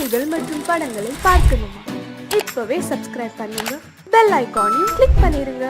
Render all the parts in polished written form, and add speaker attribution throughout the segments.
Speaker 1: பாடல்கள் மற்றும் படங்களை பார்க்கணுமா? இப்பவே சப்ஸ்கிரைப் பண்ணுங்க, பெல் ஐகானையும் கிளிக் பண்ணிருங்க.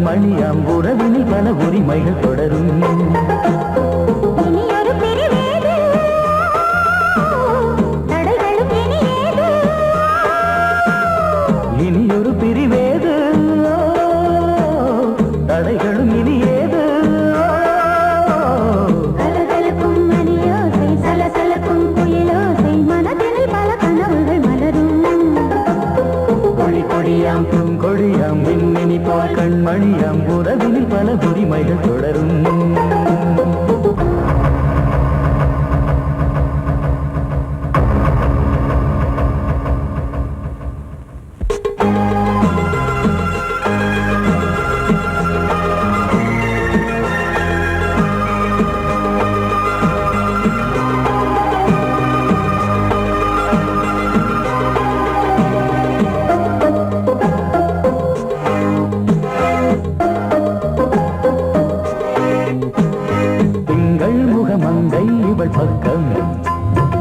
Speaker 2: கண்மணியாம் உறவினில் பல உரிமைகள் தொடரும். இனியொரு பிரிவேது தடைகளும் இனி ஏது.
Speaker 3: கலகலக்கும் மணியோசை சலசலக்கும் குயிலோசை மனதில் பல கனவுகள் மலரும்.
Speaker 2: கொடி கொடியாம் பூங்கொடியாம் மின்மினி போல் கண்மணியாம் உறவினில் பல உரிமைகள் தொடரும். மங்கை இவள் பக்கம்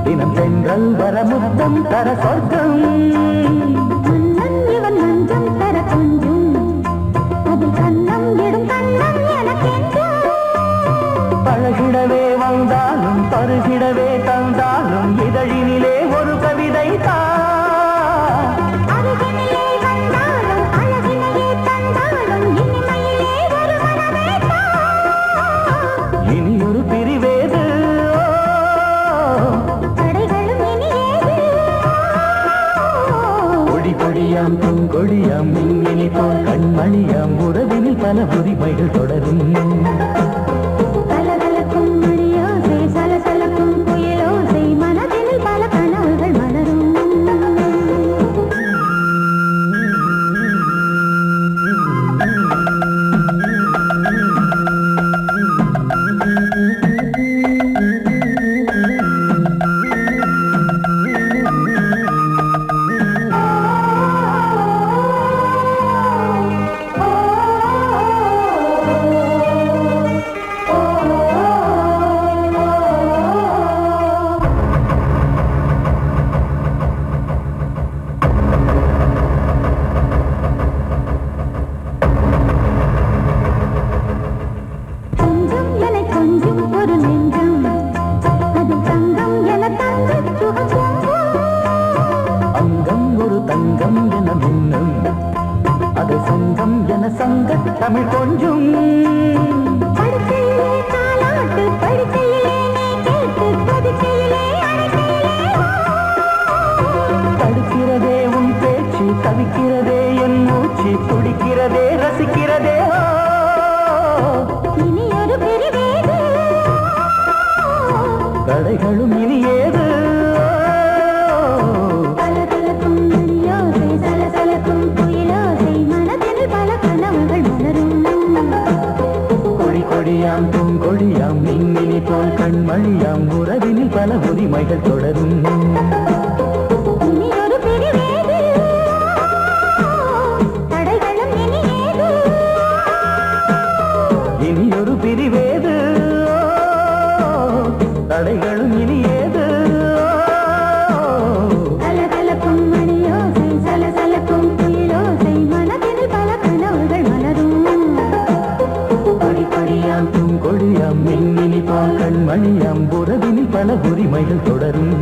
Speaker 2: தினம் சென்றல் வர முத்தம் தர சொர்க்கம்.
Speaker 3: மன்னன் இவன் மஞ்சம் தர கொஞ்சம் அதில் கண்ணம் இடும் கண்ணம் எனக்கென்றும்.
Speaker 2: பழகிடவே வந்தாலும் பருகிடவே தந்தாலும் இதழினிலே ஒரு கவிதை தான்.
Speaker 3: அருகினிலே வந்தாலும் அழகினையே தந்தாலும் இனிமையிலே ஒரு மனமே தான்.
Speaker 2: இனி ஒரு பிரிவேது
Speaker 3: தடைகளும் இனி ஏது.
Speaker 2: கொடி கொடியாம் பூங்கொடியாம் மின்மினி போல் கண்மணியாம் உறவினில் பல உரிமைகள் தொடரும்.
Speaker 3: கலகலக்கும் மணியோசை சலசலக்கும் குயிலோசை மனதில் பல கனவுகள் மலரும். கொஞ்சம் என கொஞ்சம் ஒரு நெஞ்சம் அது தங்கம் என தங்க சுகம்.
Speaker 2: அங்கம் ஒரு தங்கம் என மின்னும் அது சங்கம் என சங்க தமிழ் கொஞ்சம்.
Speaker 3: படுக்கையிலே தாலாட்டு படுக்கையிலே நீ கேட்டு படுக்கையிலே அழைக்கையிலே
Speaker 2: தடுக்கிறதே உன் பேச்சு தவிக்கிறதே என் மூச்சு துடிக்கிறதே ரசிக்கிறதே.
Speaker 3: இனி ஒரு பிரிவேது
Speaker 2: தடைகளும் இனி ஏது.
Speaker 3: கலகலக்கும் மணியோசை சலசலக்கும் குயிலோசை மனதில் பல கனவுகள் மலரும்.
Speaker 2: கொடி கொடியாம் பூங்கொடியாம் மின்மினி போல் கண்மணியாம் உறவினில் பல உரிமைகள் தொடரும்.
Speaker 3: இனி ஒரு பிரிவேது தடைகளும் இனி ஏது.
Speaker 2: இனி ஒரு பிரிவேது தடைகளும் இனி ஏது.
Speaker 3: கலகலக்கும் மணியோசை சலசலக்கும் குயிலோசை மனதில் பல கனவுகள் மலரும்.
Speaker 2: கொடி கொடியாம் பூங்கொடியாம் மின்மினி போல் கண்மணியாம் உறவினில் பல உரிமைகள் தொடரும்.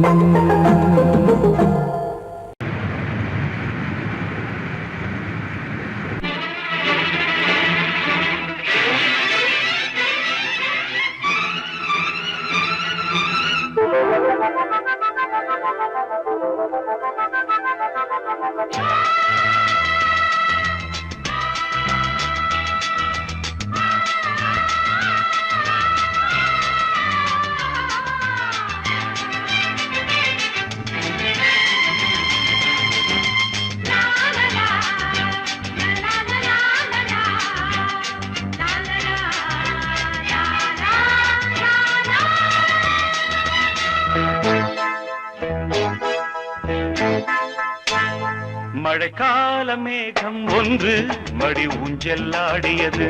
Speaker 4: மழைக்கால மேகம் ஒன்று மடி ஊஞ்செல்லாடியது.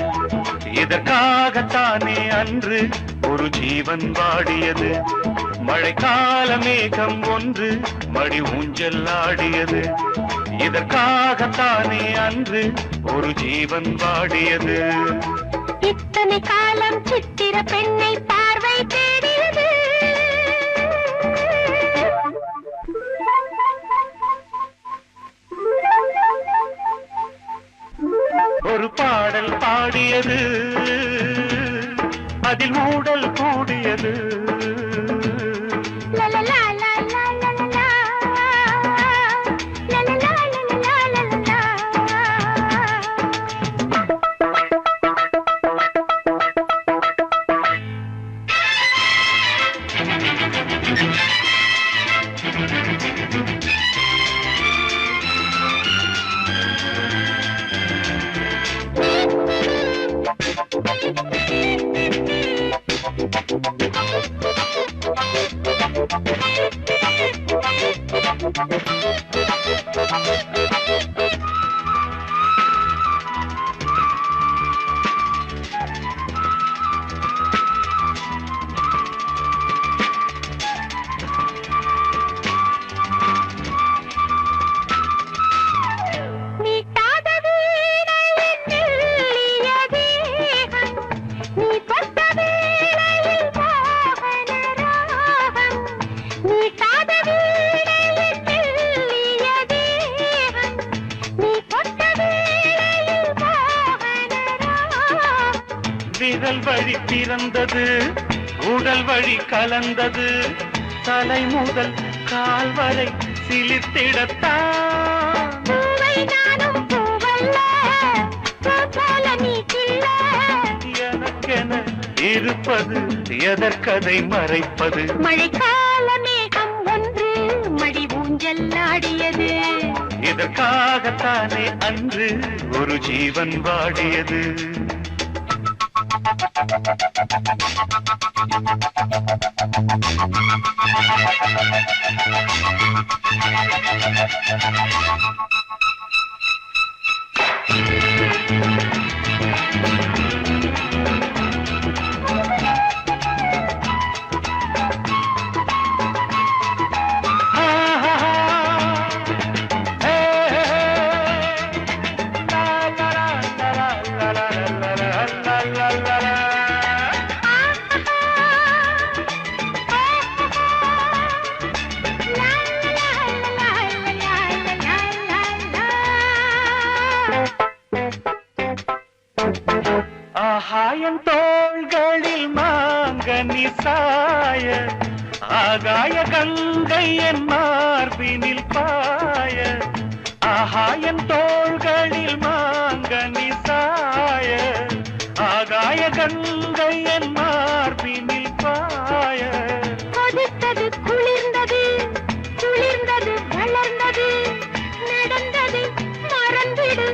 Speaker 4: இதற்காகத்தானே அன்று ஒரு ஜீவன் வாடியது. மழைக்கால மேகம் ஒன்று மடி ஊஞ்செல்லாடியது. இதற்காகத்தானே அன்று ஒரு ஜீவன் வாடியது.
Speaker 3: இத்தனை காலம் சித்திர பெண்ணை பார்வை தேடியது.
Speaker 4: ஒரு பாடல் பாடியது, அதில் மூடல் கூடியது. விரல் வழி பிறந்தது, உடல் வழி கலந்தது, தலை முதல் கால் வரை சிலிர்த்திடத்தான். எனக்கென இருப்பது எதற்கதை மறைப்பது?
Speaker 3: மழைக்கால மேகம் ஒன்று மடி ஊஞ்சல் ஆடியது.
Speaker 4: இதற்காகத்தானே அன்று ஒரு ஜீவன் வாடியது. ஆகாயம் தோள்களில் மாங்கனி சாய, ஆகாய கங்கை என் மார்பினில் பாய. ஆகாயம் தோள்களில் மாங்கனி சாய, ஆகாய கங்கை என் மார்பினில் பாய.
Speaker 3: கொதித்தது குளிர்ந்தது, குளிர்ந்தது வளர்ந்தது, நடந்தது மறந்திடு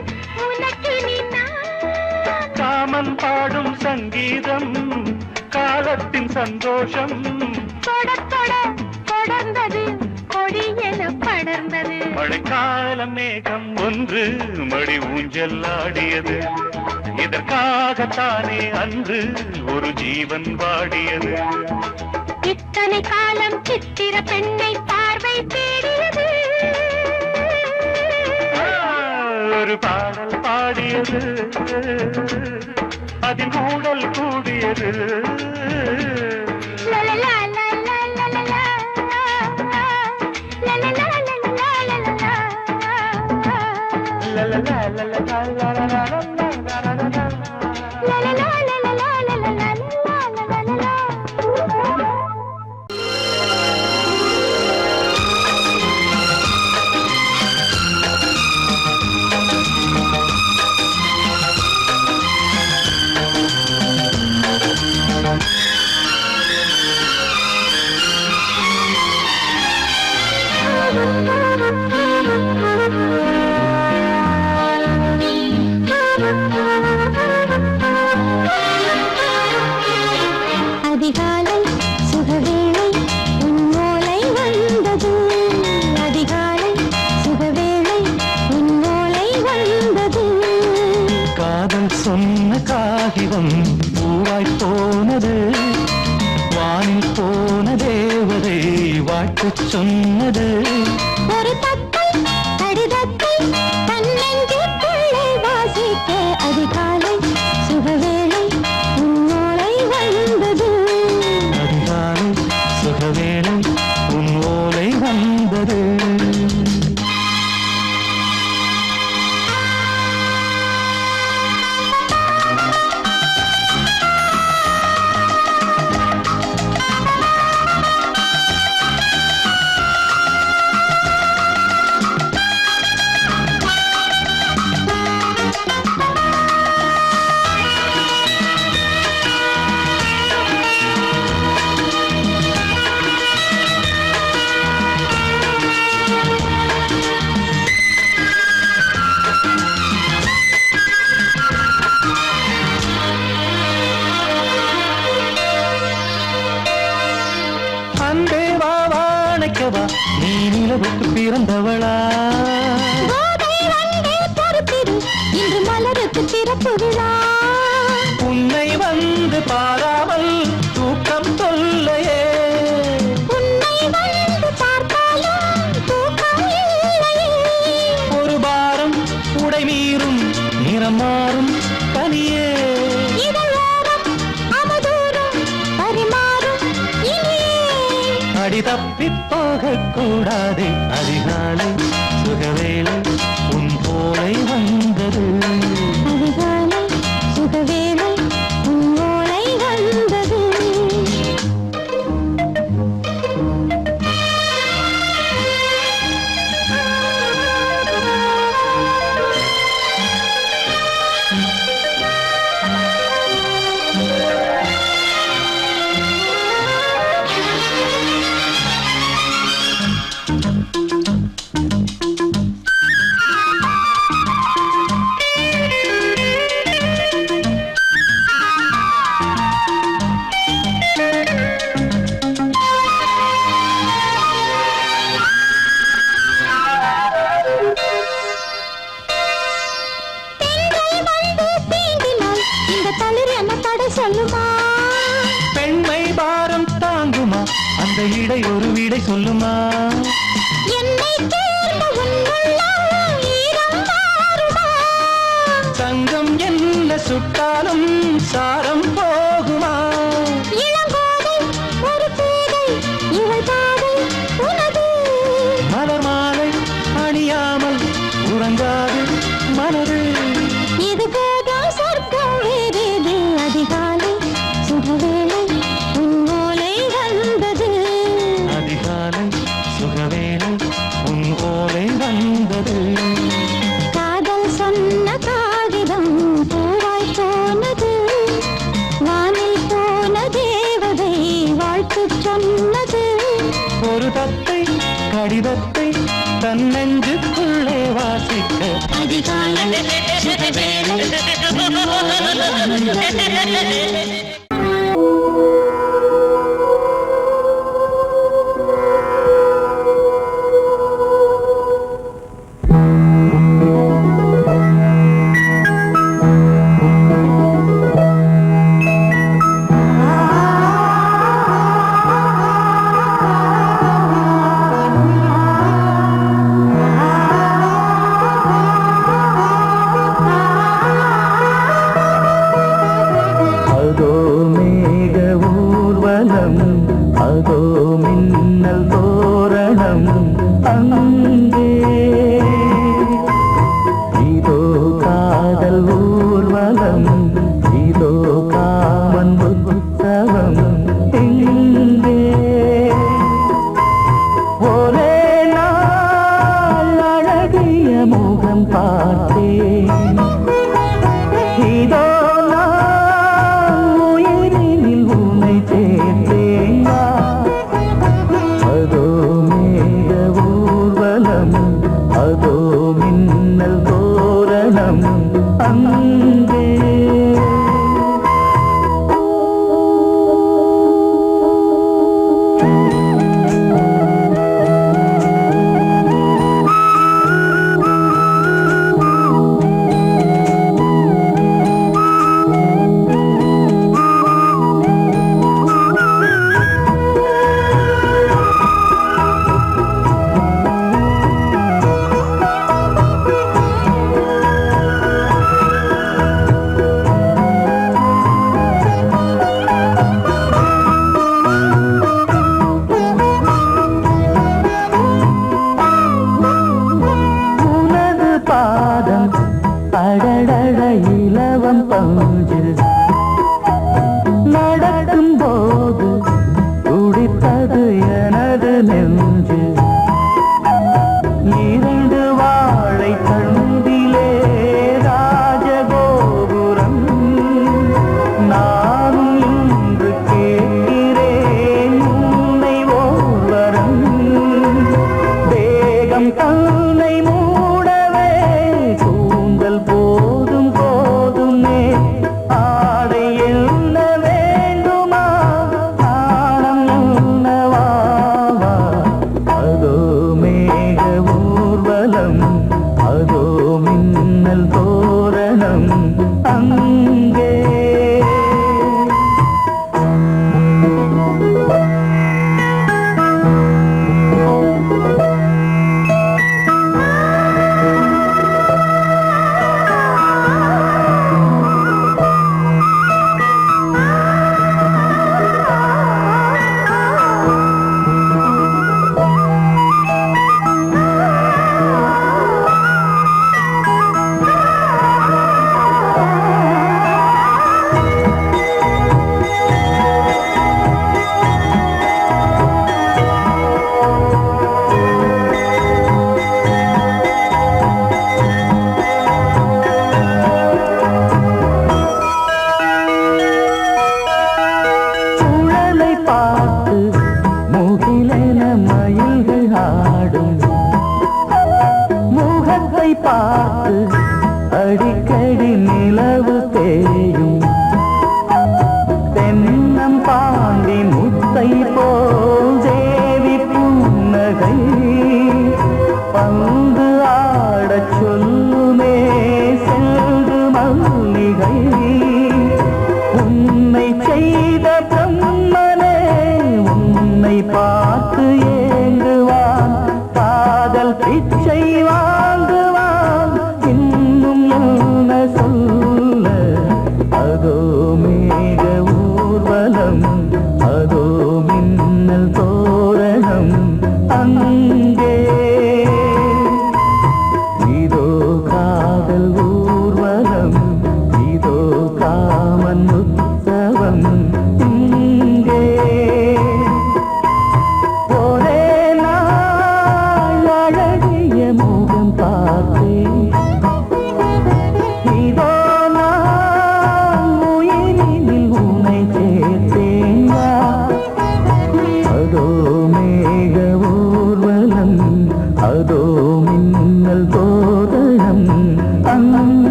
Speaker 3: உனக்கு நீ.
Speaker 4: காமன் பாடும் சங்கீதம், காலத்தின் சந்தோஷம்.
Speaker 3: தொட தொட தொடர்ந்தது, கொடி என படர்ந்தது.
Speaker 4: மழைக்கால மேகம் ஒன்று மடி ஊஞ்சல் ஆடியது. இதற்காகத்தானே அன்று ஒரு ஜீவன் வாடியது.
Speaker 3: இத்தனை காலம் சித்திர பெண்ணை பார்வை தேடியது.
Speaker 4: ஒரு பாடல் பாடியது, அதில் மூடல் கூடியது.
Speaker 3: அதிகாலை சுகவேளை உன்னோலை வந்தது. அதிகாலை சுகவேளை உன்னோலை வந்தது.
Speaker 2: காதல் சொன்ன காகிதம் பூவாய் போனது, வானில் போன தேவதை வாழ்த்து சொன்னது.
Speaker 3: ஒரு தத்தை கடிதத்தை
Speaker 2: இரவுக்கு பிறந்தவளா
Speaker 3: கோதை வந்தே பொறுப்பிரு இன்று மலருக்கு திறப்பு விழா
Speaker 2: உன்னை வந்து பாராமல் தூக்கம் சொல்லையே
Speaker 3: உன்னை வந்து பார்த்தாலும் தூக்கம் இல்லையே
Speaker 2: ஒரு பாரம் உடை மீறும் நிறம் மாறும் கனியே
Speaker 3: இதழோரம் அவதூறும் பரிமாறும் இனியே
Speaker 2: அடி தப்பி போகக் கூடாது அதிகாலை சுகவேளை உன் போலை வந்தது
Speaker 3: அதிகாலை சுகவேளை உன்னோலை வந்தது சொல்லுமா
Speaker 2: பெண்மை பாரம் தாங்குமா அந்த இடை ஒரு விடை சொல்லுமா
Speaker 3: என்னை தேர்ந்த உன்னுள்ளம் ஈரம் மாறுமா
Speaker 2: தங்கம் என்ன சுட்டாலும் சாரம் போகுமா
Speaker 3: இளங்கோதை ஒரு பேதை இவள் பாதை உனது
Speaker 2: மலர் மாலை அணியாமல் உறங்காது மனது
Speaker 3: இது போதும் சொர்க்கம் வேறேது அதிகாலை சுகவேளை உன்னோலை வந்தது
Speaker 2: அதிகாலை சுகவேளை உன் ஓலை வந்தது
Speaker 3: காதல் சொன்ன காகிதம் பூவாய் போனது வானில் போன தேவதை வாழ்த்து சொன்னது
Speaker 2: ஒரு தத்தை கடிதத்தை தன் நெஞ்சுக்குள்ளே வாசிக்க
Speaker 3: அதிகாலை சுகவேளை உன்னோலை வந்தது
Speaker 2: அதோ மேக ஊர்வலம் அதோ மின்னல் தோரணம் அங்கே இதோ காதல் ஊர்வலம் இதோ காமன் உற்சவம் இங்கே ஒரே நாள் அழகிய முகம் பார்த்தேன் இதோ உயிரினில் உன்னை சேர்த்தேன் அதோ மேக ஊர்வலம் அதோ மின்னல் தோரணம் அங்கே உனது பாதம் அடடட இலவம் பஞ்சு நடக்கும் போது துடித்தது எனது நெஞ்சு இரண்டு வாழை தண்டிலே ராஜகோபுரம் நானும் இன்று கேட்கிறேன் உன்னை ஓர்வரம் தேகம் தன்னை மூடவே கூந்தல் போதும் போதுமே ஆடை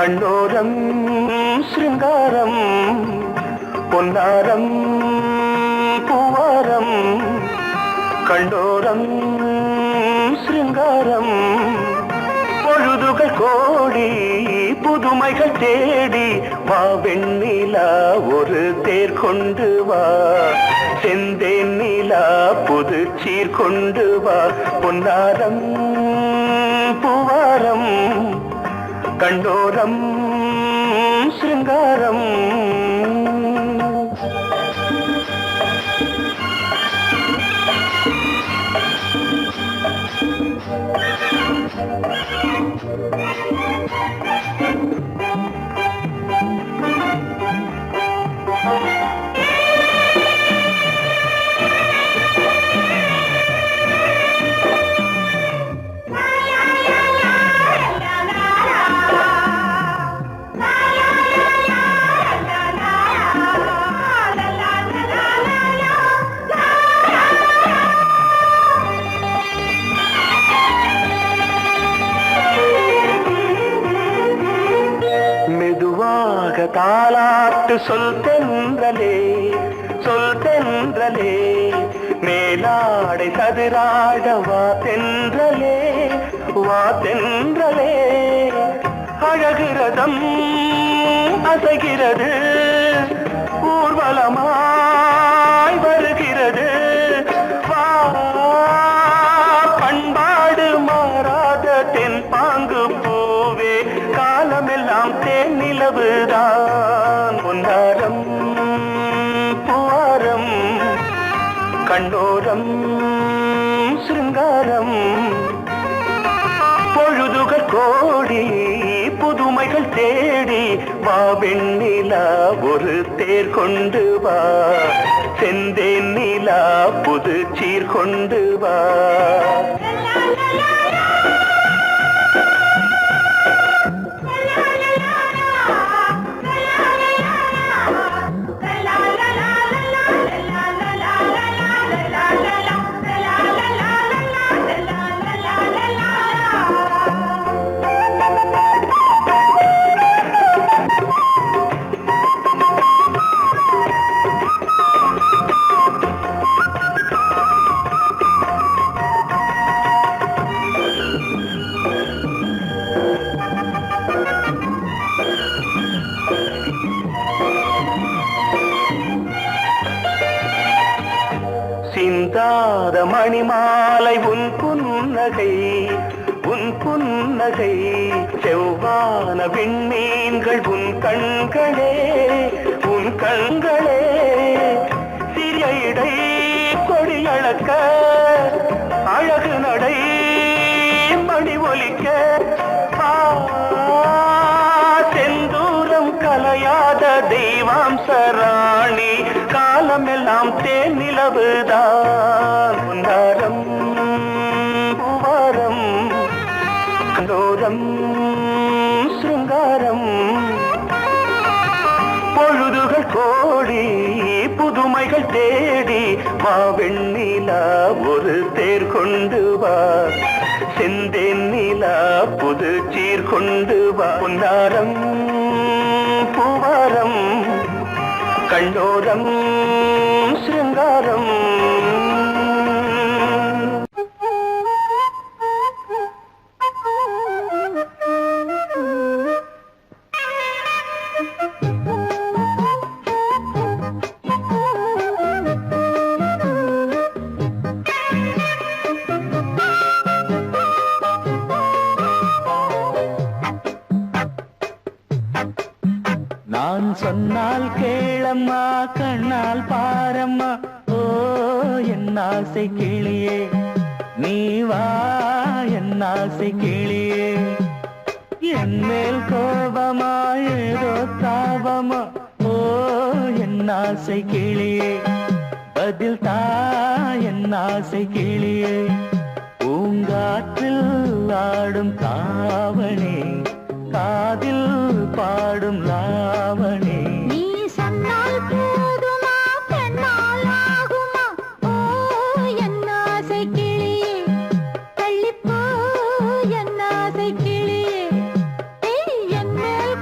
Speaker 2: கண்ணோரம் சிருங்காரம் பொன்னாரம் பூவாரம் கண்டோரம் சிருங்காரம் பொழுதுகள் கோடி புதுமைகள் தேடி வா வெண்ணிலா ஒரு தேர் கொண்டு வா செந்தேன் நிலா புது சீர் கொண்டு வா பொன்னாரம் பூவாரம் கண்டோரம் சிருங்காரம் தாலாட்டு சொல் தென்றலே மேலாடை சதுராட வா தென்றலே அழகிறதம் அசைகிறது ஊர்வலமாய் வருகிறது வா பண்பாடு மாறாத தென் பாங்கு பூவே காலமெல்லாம் தேன் நிலவுதான் பொன்னாரம் பூவாரம் கண்ணோரம் சிருங்காரம் பொழுதுகள் கோடி புதுமைகள் தேடி வா வெண்ணிலா ஒரு தேர் கொண்டு வா செந்தேன் நிலா புது சீர் கொண்டு வா சிந்தாத மணிமாலை உன் புன்னகை செவ்வான விண்மீன்கள் உன் கண்களே சிறிய இடை கொடியளக்க அழகு நடை மணி ஒலிக்க செந்தூரம் கலையாத தெய்வாம்சராணி காலமெல்லாம் தேன் நிலவுதான் பொன்னாரம் பூவாரம் கண்டோரம் சிருங்காரம் பொழுதுகள் கோடி புதுமைகள் தேடி வா வெண்ணிலா ஒரு தேர் கொண்டு வா செந்தேன் நிலா புது சீர் கொண்டு வா பொன்னாரம் பூவாரம் கண்டோரம் சிருங்காரம் நான் சொன்னால் கேளம்மா கண்ணால் பாரம்மா ஓ என் ஆசை கிளியே நீ வா என் ஆசை கிளியே என் மேல் கோபமா ஏதோ தாபமா ஓ என் ஆசை கிளியே பதில் தா என் ஆசை கிளியே பூங்காற்றில் ஆடும் தாவணி காதில் பாடும் லாவணி
Speaker 3: நீ சொன்னால் போதுமா பெண்ணால் ஆகுமா ஓ என் ஆசை கிளியே தள்ளிப்போ என் ஆசை கிளியே என் மேல்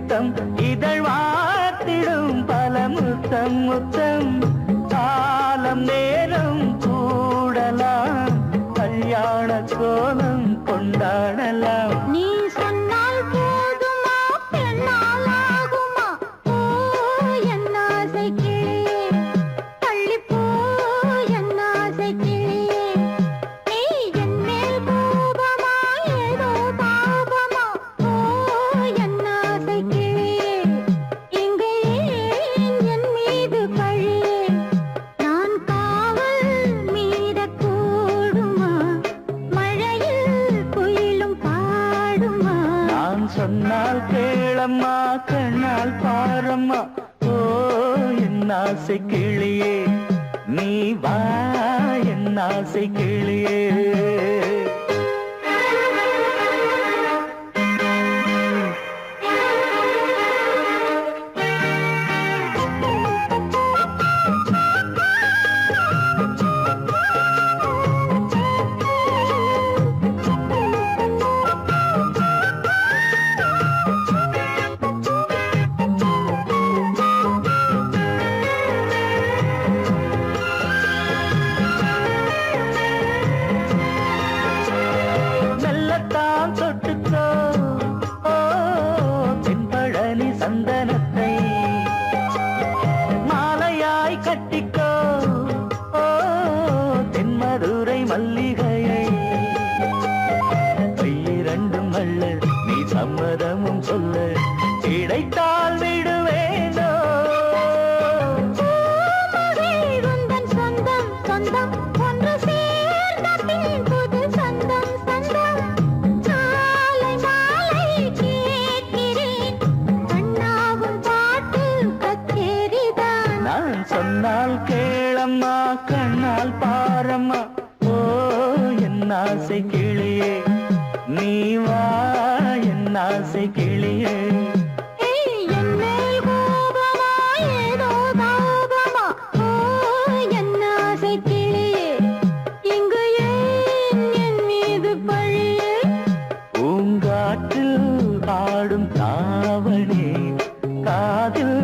Speaker 2: நித்தம் இதழ் வார்த்திடும் பல முத்தம் முத்தம் காலம் நேரம் கூடலாம் கல்யாண கோலம் கொண்டாடலாம்
Speaker 3: நீ சொன்னால் போதுமா பெண்ணால் ஆகுமா ஓ என் ஆசை கிளியே தள்ளிப்போ என் ஆசை கிளியே நீ என் மேல் கோபமா ஏதோ தாபமா ஓ என் ஆசை கிளியே இங்கே என் மீது பழியே நான் காவல் மீறக்கூடுமா மழையில் குயிலும் பாடுமா
Speaker 2: நான் சொன்னால் கேளம்மா கண்ணால் பாரம்மா ஓ என் ஆசை கிளியே நீ வா என் ஆசை கிளியே மெல்லத்தான் தொட்டுக்கோ ஓ தென்பழனி சந்தனத்தை மாலையாய் கட்டிக்கோ ஓ தென்மதுரை மல்லிகையை கையிரண்டும் அள்ள நீ சம்மதமும் சொல்ல கிடைத்தால் விடுவேனோ
Speaker 3: உந்தன் சொந்தம் சொந்தம் ஒன்று சேர்ந்த பின் புது சொந்தம் சொந்தம் மாலை மாலை கேட்கிறேன் கண்ணாவும் பாட்டு கச்சேரிதான்
Speaker 2: நான் சொன்னால் கேளம்மா கண்ணால் பாரம்மா ஓ என் ஆசை கிளியே நீ வா என் ஆசை கிளியே
Speaker 3: என் மேல் கோபமா ஏதோ தாபமா ஓ என் ஆசை கிளியே இங்கு ஏன் என் மீது பழியே
Speaker 2: பூங்காற்றில் ஆடும் தாவணி காதில்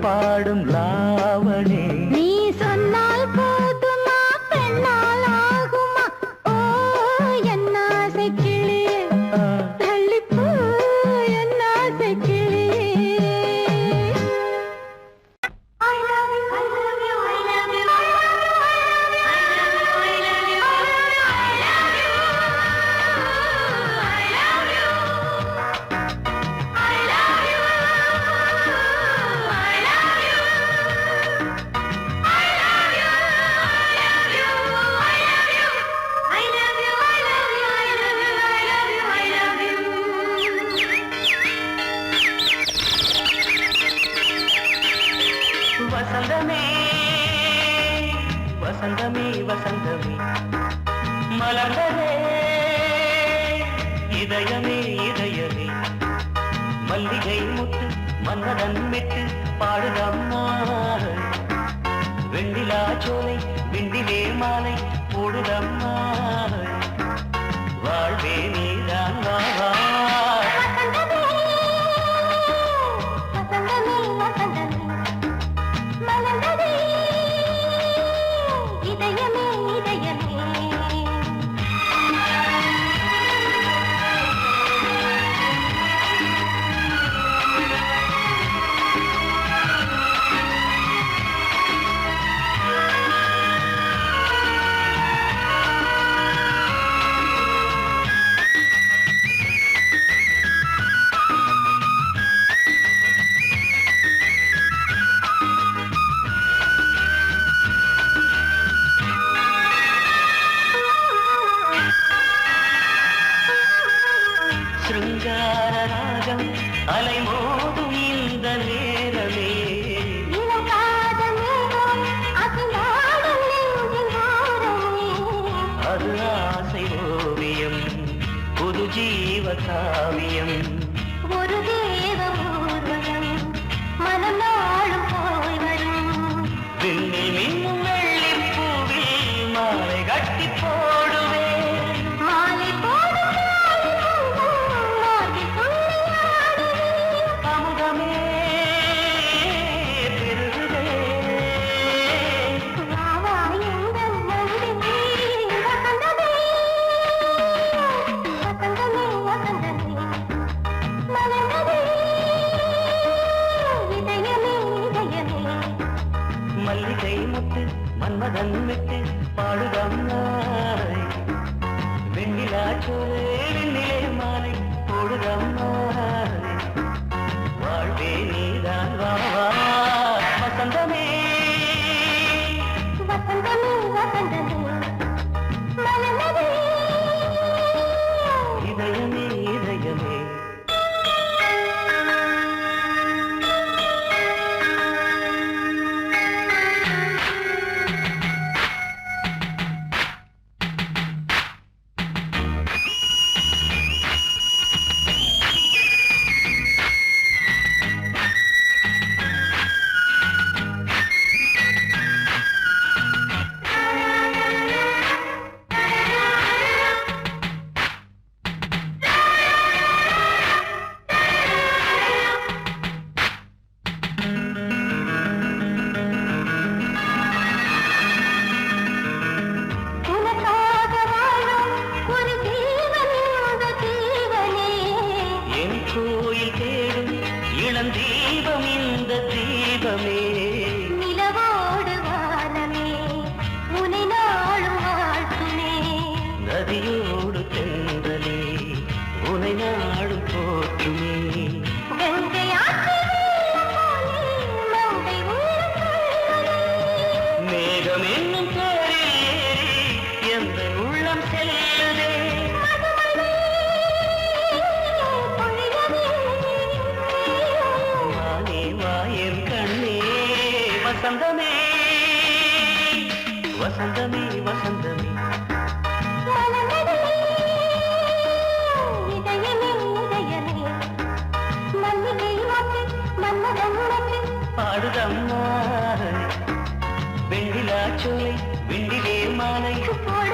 Speaker 2: பாடும் லாவணி
Speaker 3: நீ சொன்னால் போதுமா பெண்ணால் ஆகுமா ஓ என் ஆசை கிளியே தள்ளிப்போ என் ஆசை கிளியே I love you, I love you, I love you, I love you, I love you, I love you, I love you, I love you.
Speaker 2: வசந்தமே வசந்தமே வசந்தமே மலர்ந்ததே இதயமே இதயமே மல்லிகை முட்டு மன்னதன் விட்டு பாடுதம்மா வெண்ணிலா சோலை விண்டிலே மாலை போடுதம்மா வாழ்வே நீதான் வா வா சிருங்காரராகம் அலைமோதும் இந்த நேரமே அது ஆசை ஓவியம் புது ஜீவ காவியம்
Speaker 3: ஒரு தேவ ஊர்வலம் மனம் நாளும் போய் வரும்
Speaker 2: விண்ணில் மின்னும் வெள்ளி பூவில் மாலை கட்டி போடுவேன்
Speaker 3: மாலை போடும் மாலை துள்ளியாடுவேன்
Speaker 2: அமுதா மன்மதன் விட்டு பாடுதம்மாய் வெண்ணிலா சோலை வெண்ணிலே மாலை போடுதம்மாய் வாழ்வே நீதான் வா வா வசந்தமே
Speaker 3: வசந்தமே வசந்தமே மலர்ந்ததே
Speaker 2: இதயமே இதயமே
Speaker 3: உனக்காக வாழும் ஒரு ஜீவன் இந்த ஜீவனே
Speaker 2: என் கோயில் தேடும் இளம் தீபம் இந்த தீபமே
Speaker 3: நிலவோடு வானமே உனை நாளும் வாழ்த்துமே
Speaker 2: நதியோடு தென்றலே உனை நாடும் போற்றுமே
Speaker 3: கங்கை ஆற்று வெள்ளம் போலே மங்கை உள்ளம் கொள்ளுதே.
Speaker 2: மேகம் என்னும் பேரில் ஏறி எந்த உள்ளம் செல்லுதே
Speaker 3: மதுமழை பொழியவே.
Speaker 2: வானே வாயன் கண்ணே வசந்தமே வசந்தமே வசந்தமே
Speaker 3: மலர்ந்ததே இதயமே இதயமே மல்லிகை மொட்டு மன்மதன் மொட்டு
Speaker 2: பாடுதம்மா வெண்ணிலா சோலை வெண்ணிலே மாலை
Speaker 3: போடு